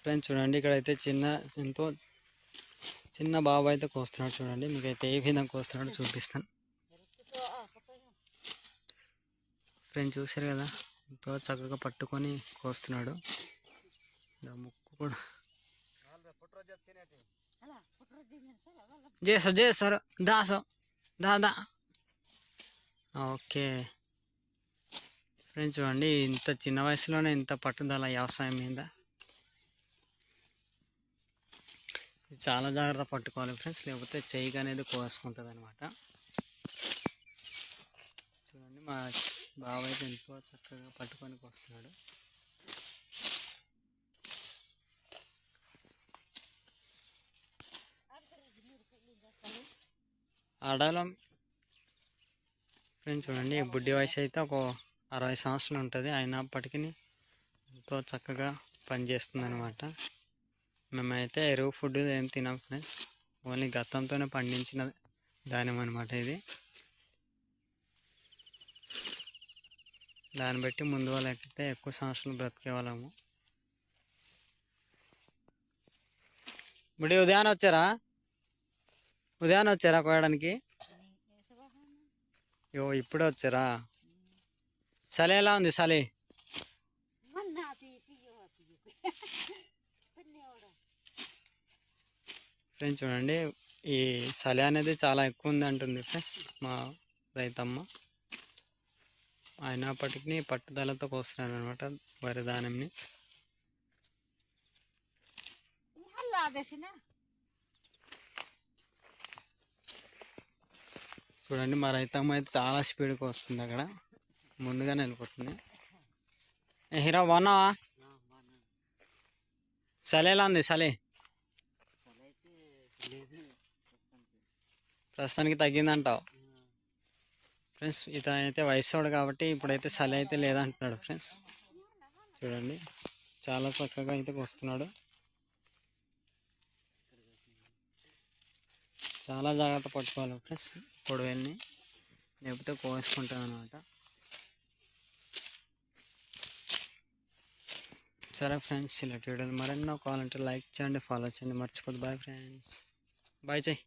Friends చూడండి, ఇక్కడైతే ఎంతో చిన్న బాబు అయితే కోస్తున్నాడు. చూడండి మీకైతే ఏ విధంగా కోస్తున్నాడో చూపిస్తాను. ఫ్రెండ్స్ చూసారు కదా, ఎంతో చక్కగా పట్టుకొని కోస్తున్నాడు. ముక్కు కూడా చేస్తారు దాదా. ఓకే ఫ్రెండ్స్ చూడండి, ఇంత చిన్న వయసులోనే ఇంత పట్టుదల వ్యవసాయం మీద. చాలా జాగ్రత్త పట్టుకోవాలి ఫ్రెండ్స్, లేకపోతే చెయ్యి అనేది కోసుకుంటుంది అనమాట. చూడండి మా బావ అయితే ఎంతో చక్కగా పట్టుకొని వస్తున్నాడు. ఆడలం ఫ్రెండ్స్ చూడండి, బుడ్డి వయసు అయితే ఒక 60 సంవత్సరాలు ఉంటుంది. అయినప్పటికీ ఎంతో చక్కగా పనిచేస్తుంది అనమాట. మేమైతే ఎరువు ఫుడ్ ఏం తినాం ఫ్రెండ్స్, ఓన్లీ గతంతోనే పండించిన ధాన్యం అనమాట ఇది. దాన్ని బట్టి ముందు వాళ్ళకైతే ఎక్కువ సంవత్సరాలు బ్రతికే వాళ్ళము. బుడ్డి ఉదయాన్నే వచ్చారా కోయడానికి? ఇప్పుడే వచ్చారా? చలి ఎలా ఉంది? చలి ఫ్రెండ్స్ చూడండి, ఈ చలి అనేది చాలా ఎక్కువ ఉంది అంటుంది ఫ్రెండ్స్ మా రైతమ్మ. అయినప్పటికీ పట్టుదలతో కోస్తున్నాడు అనమాట వరి ధాన్యంని. చూడండి మా రైతమ్మ అయితే చాలా స్పీడ్గా వస్తుంది, అక్కడ ముందుగానే వెళ్ళిపోతుంది. హీరో బాగున్నావా? చలి ఎలా ఉంది? చలి ప్రస్తుతానికి తగ్గిందంటావు ఫ్రెండ్స్. ఇతనైతే వయసుడు కాబట్టి ఇప్పుడైతే చలి అయితే లేదంటున్నాడు ఫ్రెండ్స్. చూడండి చాలా చక్కగా అయితే వస్తున్నాడు. చాలా జాగ్రత్త పట్టుకోవాలి ఫ్రెండ్స్ పొడవేల్ని, లేకపోతే కోసుకుంటుంది అనమాట. సరే ఫ్రెండ్స్, ఇలాంటి వీడియోలు మరెన్నో కావాలంటే లైక్ చేయండి, ఫాలో చేయండి, మర్చిపోద్దు. బాయ్ ఫ్రెండ్స్, బాయ్ చెయ్యి.